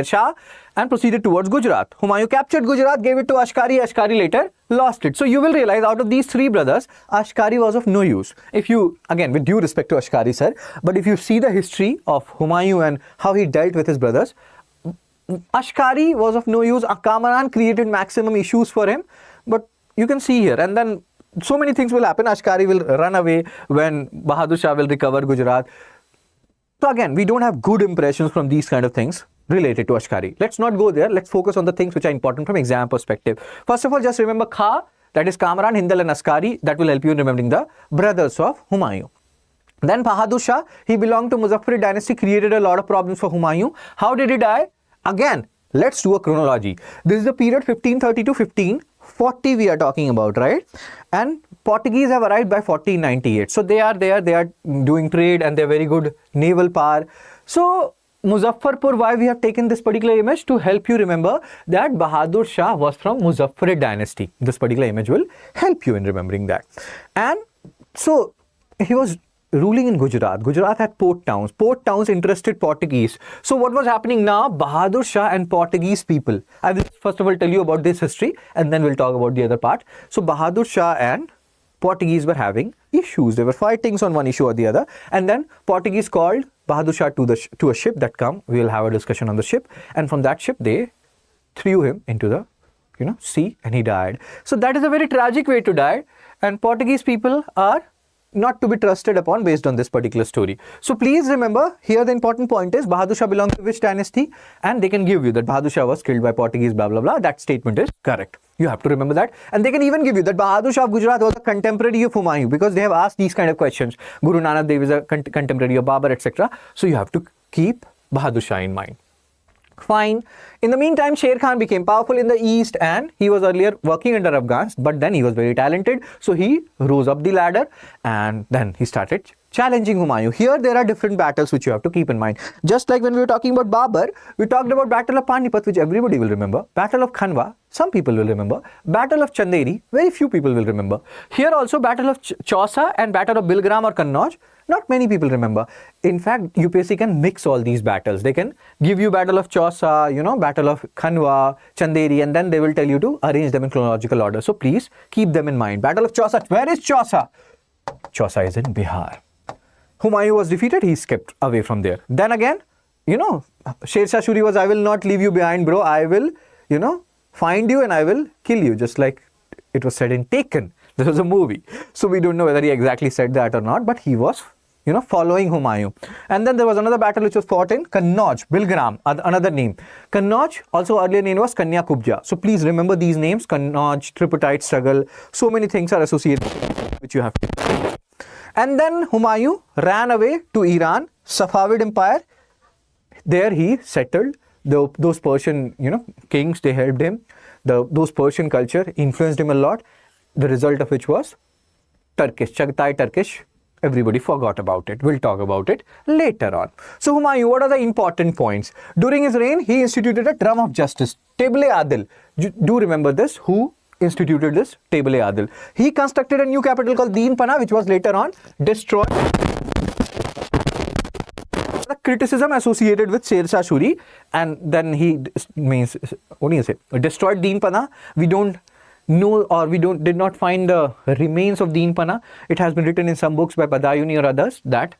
Shah and proceeded towards Gujarat. Humayun captured Gujarat, gave it to Ashkari. Ashkari later lost it. So you will realize out of these three brothers, Ashkari was of no use. If you, again, with due respect to Ashkari sir, but if you see the history of Humayun and how he dealt with his brothers, Ashkari was of no use. Kamran created maximum issues for him. But you can see here, and then so many things will happen. Ashkari will run away when Bahadur Shah will recover Gujarat. So again, we don't have good impressions from these kind of things related to Ashkari. Let's not go there. Let's focus on the things which are important from exam perspective. First of all, just remember Kha, that is Kamran, Hindal and Askari. That will help you in remembering the brothers of Humayun. Then Bahadur Shah, he belonged to Muzaffarid dynasty, created a lot of problems for Humayun. How did he die? Again, let's do a chronology. This is the period 1530 to 1540 we are talking about, right? And Portuguese have arrived by 1498. So they are doing trade and they're very good naval power. So Muzaffarpur, why we have taken this particular image? To help you remember that Bahadur Shah was from Muzaffarid dynasty. This particular image will help you in remembering that. And so he was ruling in Gujarat. Gujarat had port towns. Port towns interested Portuguese. So what was happening now? Bahadur Shah and Portuguese people. I will first of all tell you about this history and then we'll talk about the other part. So Bahadur Shah and Portuguese were having issues. They were fighting on one issue or the other. And then Portuguese called Bahadur Shah to a ship that come. We'll have a discussion on the ship. And from that ship, they threw him into the sea and he died. So that is a very tragic way to die. And Portuguese people are not to be trusted upon based on this particular story. So please remember, here the important point is Bahadur Shah belonged to which dynasty, and they can give you that Bahadur Shah was killed by Portuguese, blah blah blah. That statement is correct. You have to remember that. And they can even give you that Bahadur Shah of Gujarat was a contemporary of Humayun, because they have asked these kind of questions. Guru Nanak Dev is a contemporary of Babur, etc. So you have to keep Bahadur Shah in mind. Fine. In the meantime, Sher Khan became powerful in the east and he was earlier working under Afghans, but then he was very talented. So he rose up the ladder and then he started challenging Humayun. Here there are different battles which you have to keep in mind. Just like when we were talking about Babur, we talked about Battle of Panipat, which everybody will remember. Battle of Khanwa, some people will remember. Battle of Chanderi, very few people will remember. Here also Battle of Chausa and Battle of Bilgram or Kannauj, not many people remember. In fact, UPSC can mix all these battles. They can give you Battle of Chausa, Battle of Khanwa, Chanderi, and then they will tell you to arrange them in chronological order. So please keep them in mind. Battle of Chausa, where is Chausa? Chausa is in Bihar. Humayun was defeated, he skipped away from there. Then again, Sher Shah Suri was, I will not leave you behind, bro. I will, find you and I will kill you. Just like it was said in Taken. This was a movie. So we don't know whether he exactly said that or not, but he was following Humayun. And then there was another battle which was fought in Kannauj, Bilgram, another name. Kannauj, also earlier name was Kanya Kubja. So please remember these names, Kannauj, tripartite struggle. So many things are associated which you have to. And then Humayun ran away to Iran, Safavid Empire. There he settled. Those Persian, kings, they helped him. Those Persian culture influenced him a lot. The result of which was Turkish, Chagatai Turkish. Everybody forgot about it. We'll talk about it later on. So Humayun, what are the important points? During his reign, he instituted a drum of justice, Table-e-Adil. Do remember this. Who instituted this? Table-e-Adil. He constructed a new capital called Deen Pana, which was later on destroyed. The criticism associated with Sher Shah Suri, and then he destroyed Deen Pana. We don't know, or did not find the remains of Deen Pana. It has been written in some books by Badayuni or others that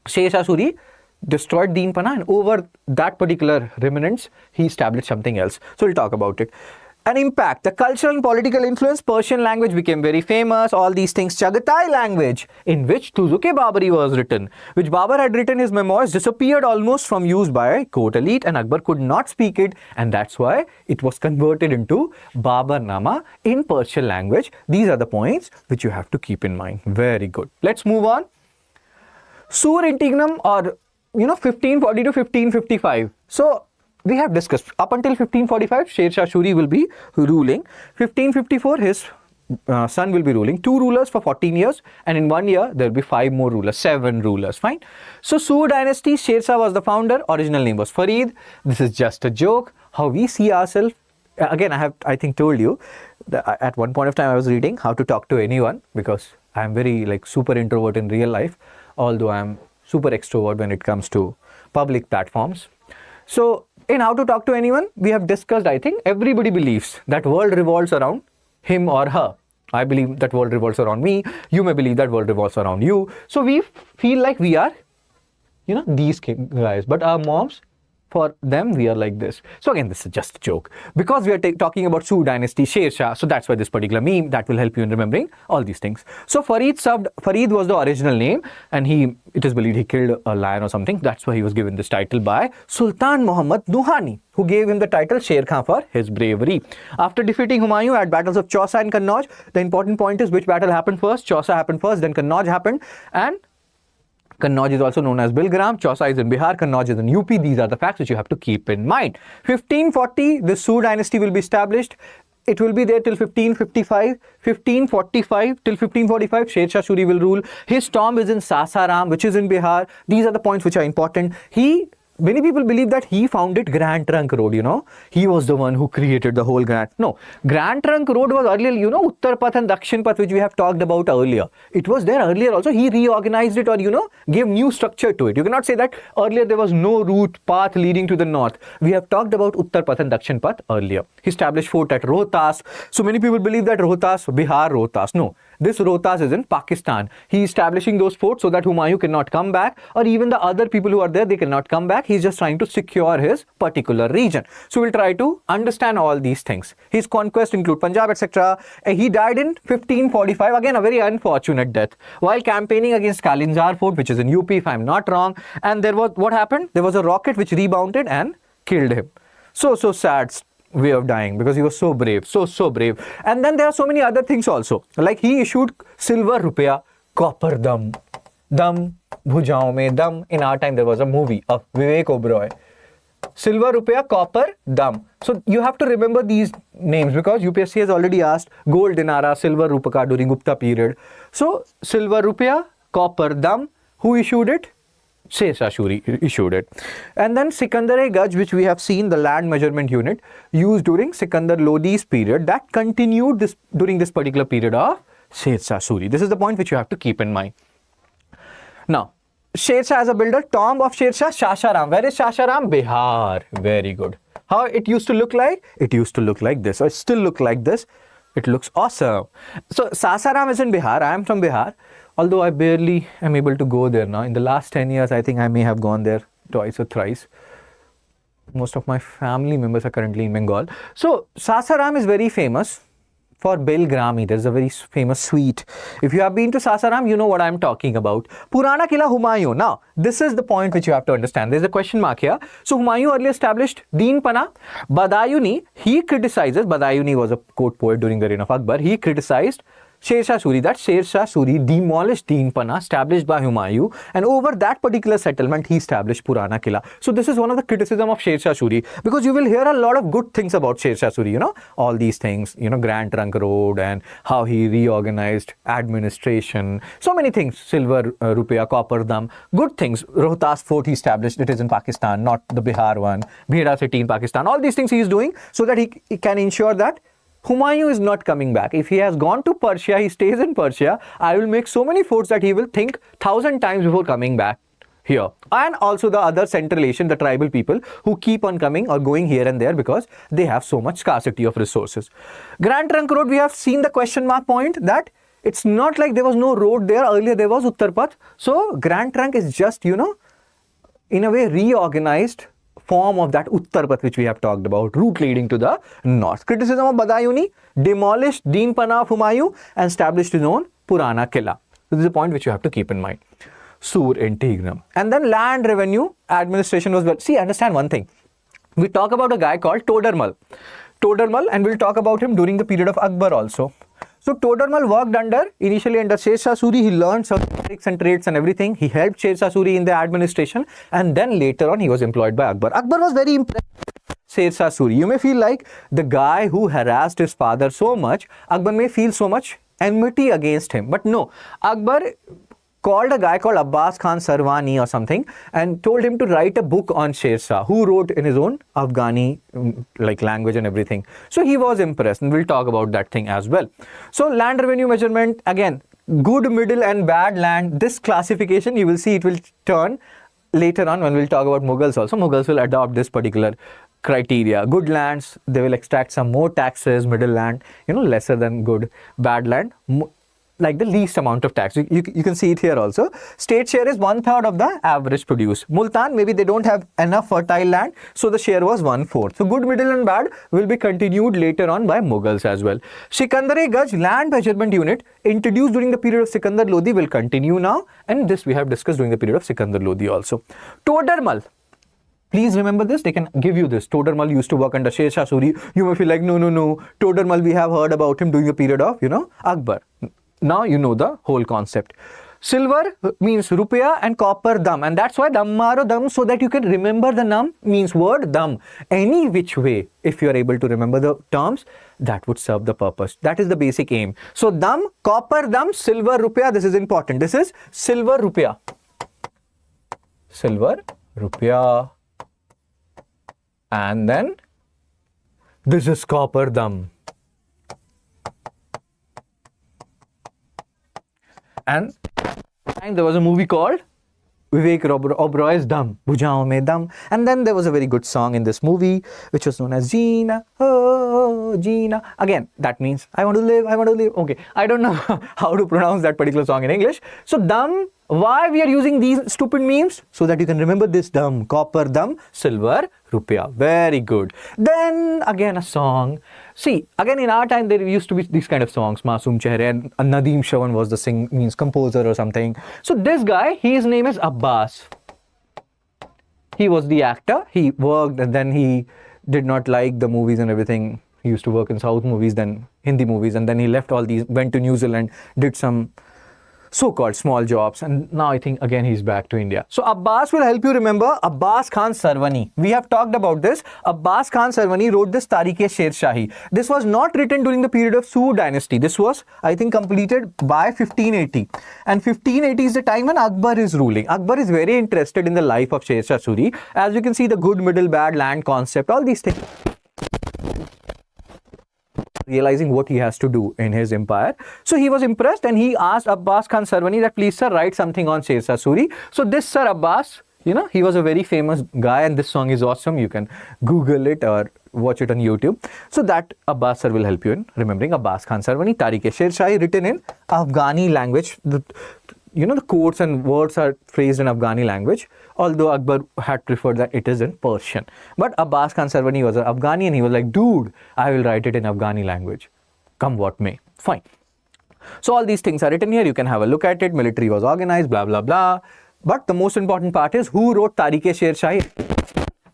Sher Shah Suri destroyed Deen Pana, and over that particular remnants he established something else. So we'll talk about it. An impact, the cultural and political influence, Persian language became very famous, all these things. Chagatai language, in which Tuzuk-e-Babari was written, which Babur had written his memoirs, disappeared almost from use by court elite, and Akbar could not speak it, and that's why it was converted into Babarnama in Persian language. These are the points which you have to keep in mind. Very good. Let's move on. Sur Interregnum, or 1540 to 1555. So we have discussed up until 1545, Sher Shah Suri will be ruling. 1554, his son will be ruling. 2 rulers for 14 years, and in 1 year there will be 5 more rulers, 7 rulers. Fine. So Sur dynasty, Sher Shah was the founder. Original name was Farid. This is just a joke. How we see ourselves. Again, I think told you that at one point of time I was reading How to Talk to Anyone, because I am very super introvert in real life, although I am super extrovert when it comes to public platforms. So in How to Talk to Anyone, we have discussed, I think, everybody believes that world revolves around him or her. I believe that world revolves around me. You may believe that world revolves around you. So we feel like we are, these guys. But our moms, for them, we are like this. So again, this is just a joke. Because we are talking about Sur dynasty, Sher Shah, so that's why this particular meme, that will help you in remembering all these things. So Farid was the original name, and it is believed he killed a lion or something. That's why he was given this title by Sultan Muhammad Nuhani, who gave him the title Sher Khan for his bravery. After defeating Humayun at battles of Chausa and Kannauj, the important point is which battle happened first. Chausa happened first, then Kannauj happened, and Kannauj is also known as Bilgram. Chausa is in Bihar. Kannauj is in UP. These are the facts which you have to keep in mind. 1540, the Sur dynasty will be established. It will be there till 1555. 1545 till 1545, Sher Shah Suri will rule. His tomb is in Sasaram, which is in Bihar. These are the points which are important. Many people believe that he founded Grand Trunk Road, He was the one who created the whole No, Grand Trunk Road was earlier, Uttar Path and Dakshin Path, which we have talked about earlier. It was there earlier also. He reorganized it, or, gave new structure to it. You cannot say that earlier there was no route, path leading to the north. We have talked about Uttar Path and Dakshin Path earlier. He established fort at Rohtas. So many people believe that Rohtas, Bihar, Rohtas. No, this Rohtas is in Pakistan. He is establishing those forts so that Humayun cannot come back, or even the other people who are there, they cannot come back. He's just trying to secure his particular region. So we'll try to understand all these things. His conquests include Punjab, etc. He died in 1545. Again, a very unfortunate death while campaigning against Kalinjar Fort, which is in UP, if I'm not wrong. And what happened? There was a rocket which rebounded and killed him. So sad way of dying, because he was so brave, so brave. And then there are so many other things also. Like he issued silver rupaya, copper dam. Bhujaon mein dam. In our time, there was a movie of Vivek Oberoi. Silver rupaya, copper, dam. So you have to remember these names, because UPSC has already asked gold dinara, silver rupaka during Gupta period. So silver rupaya, copper, dam. Who issued it? Sher Shah Suri issued it. And then Sikandar-e-Gaj, which we have seen, the land measurement unit used during Sikandar Lodi's period, that continued during this particular period of Sher Shah Suri. This is the point which you have to keep in mind. Now, Sher Shah as a builder, tomb of Sher Shah, Shasharam. Where is Shasharam? Bihar. Very good. How it used to look like? It used to look like this, or it still look like this. It looks awesome. So Sasaram is in Bihar. I am from Bihar, although I barely am able to go there now. In the last 10 years, I think I may have gone there twice or thrice. Most of my family members are currently in Bengal. So Sasaram is very famous. for Belgrami. There's a very famous sweet. If you have been to Sasaram, you know what I'm talking about. Purana Kila Humayun. Now, this is the point which you have to understand. There's a question mark here. So, Humayun earlier established Deen Pana. Badayuni, he criticizes, Badayuni was a court poet during the reign of Akbar. He criticized Sher Shah Suri, that Sher Shah Suri demolished Deen Pana established by Humayun, and over that particular settlement he established Purana Kila. So this is one of the criticism of Sher Shah Suri, because you will hear a lot of good things about Sher Shah Suri, all these things, Grand Trunk Road and how he reorganized administration, so many things, silver, rupiah, copper dam, good things. Rohtas Fort he established, it is in Pakistan, not the Bihar one, Bheda city in Pakistan, all these things he is doing so that he can ensure that Humayun is not coming back. If he has gone to Persia, he stays in Persia, I will make so many forts that he will think 1,000 times before coming back here. And also the other Central Asian, the tribal people who keep on coming or going here and there because they have so much scarcity of resources. Grand Trunk Road, we have seen the question mark point that it's not like there was no road there. Earlier there was Uttar Path. So Grand Trunk is just, in a way reorganized form of that Uttar Path which we have talked about, route leading to the north. Criticism of Badayuni, demolished Deen Pana of Humayun and established his own Purana Kila. This is a point which you have to keep in mind. Sur Interregnum. And then land revenue administration was well. See, understand one thing. We talk about a guy called Todarmal. Todarmal, and we'll talk about him during the period of Akbar also. So Todarmal worked initially under Sher Shah Suri. He learned some tricks and trades and everything. He helped Sher Shah Suri in the administration, and then later on he was employed by Akbar. Akbar was very impressed with Sher Shah Suri. You may feel like the guy who harassed his father so much, Akbar may feel so much enmity against him. But no, Akbar called a guy called Abbas Khan Sarwani or something and told him to write a book on Sher Shah, who wrote in his own Afghani language and everything. So he was impressed, and we'll talk about that thing as well. So land revenue measurement, again, good, middle and bad land. This classification, you will see it will turn later on when we'll talk about Mughals also. Mughals will adopt this particular criteria. Good lands, they will extract some more taxes. Middle land, lesser than good. Bad land, like the least amount of tax. You can see it here also. State share is 1/3 of the average produce. Multan, maybe they don't have enough fertile land, so the share was 1/4. So good, middle and bad will be continued later on by Mughals as well. Sikandar-e-Gaj land measurement unit introduced during the period of Sikandar Lodi will continue now, and this we have discussed during the period of Sikandar Lodi also. Todarmal. Please remember this, they can give you this. Todarmal used to work under Sher Shah Suri. You may feel like, no. Todarmal, we have heard about him during the period of, Akbar. Now you know the whole concept. Silver means rupiah and copper dam, and that's why dammaro dam, so that you can remember the nam means word dam. Any which way, if you are able to remember the terms, that would serve the purpose. That is the basic aim. So dam, copper dam, silver rupiah, this is important. This is silver rupiah. Silver rupiah. And then this is copper dam. And there was a movie called Vivek Oberoi's Dam, Bujao Mein Dam. And then there was a very good song in this movie, which was known as Jeena, oh, Jeena. Again, that means I want to live, I want to live. Okay, I don't know how to pronounce that particular song in English. So Dam, why we are using these stupid memes? So that you can remember this Dam, copper Dam, silver rupiah. Very good. Then again a song. See, again in our time there used to be these kind of songs, Masoom Chehre, and Nadeem Shravan was the means composer or something. So this guy, his name is Abbas. He was the actor. He worked and then he did not like the movies and everything. He used to work in South movies, then Hindi movies, and then he left all these, went to New Zealand, did some so-called small jobs, and now I think again he's back to India. So Abbas will help you remember Abbas Khan Sarwani. We have talked about this. Abbas Khan Sarwani wrote this Tarikh-e-Sher Shahi. This was not written during the period of Sur dynasty. This was, I think, completed by 1580. And 1580 is the time when Akbar is ruling. Akbar is very interested in the life of Sher Shah Suri. As you can see, the good, middle, bad land concept, all these things. Realizing what he has to do in his empire. So he was impressed and he asked Abbas Khan Sarwani that, please sir, write something on Sher Shah Suri. So this Sir Abbas, he was a very famous guy, and this song is awesome. You can Google it or watch it on YouTube. So that Abbas sir will help you in remembering Abbas Khan Sarwani. Tarikh-e-Sher Shahi, written in Afghani language. The quotes and words are phrased in Afghani language, although Akbar had preferred that it is in Persian. But Abbas Khan Sarwani was an Afghani and he was like, dude, I will write it in Afghani language. come what may. Fine. So all these things are written here. You can have a look at it. Military was organized, blah, blah, blah. But the most important part is who wrote Tariq-e-Sher Shahi?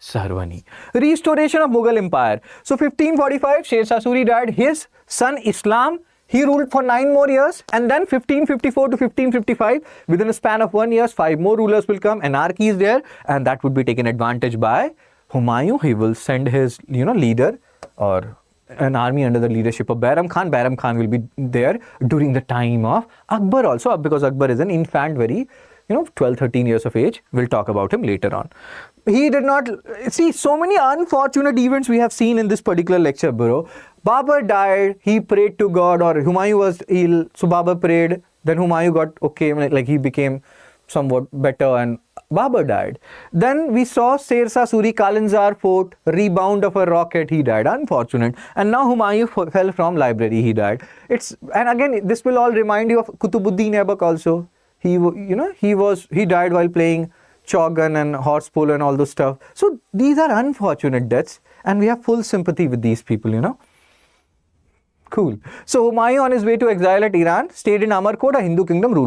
Sarwani. Restoration of Mughal Empire. So 1545, Sher Shah Suri died. His son Islam, he ruled for 9 more years. And then 1554 to 1555, within a span of 1 year, 5 more rulers will come. Anarchy is there. And that would be taken advantage by Humayun. He will send his, leader or an army under the leadership of Bairam Khan. Bairam Khan will be there during the time of Akbar also, because Akbar is an infant, very, 12, 13 years of age. We'll talk about him later on. He did not, see, so many unfortunate events we have seen in this particular lecture, bro. Babur died, he prayed to God, or Humayun was ill, so Babur prayed, then Humayun got okay, like he became somewhat better, and Babur died. Then we saw Sher Shah Suri, Kalanzar fort, rebound of a rocket, he died, unfortunate. And now Humayun fell from library, he died. And again, this will all remind you of Kutubuddin Aibak also. He died while playing Chaugan and horse polo and all those stuff. So these are unfortunate deaths, and we have full sympathy with these people, Cool. So Humayun on his way to exile at Iran stayed in Amarkot, a Hindu kingdom ruled.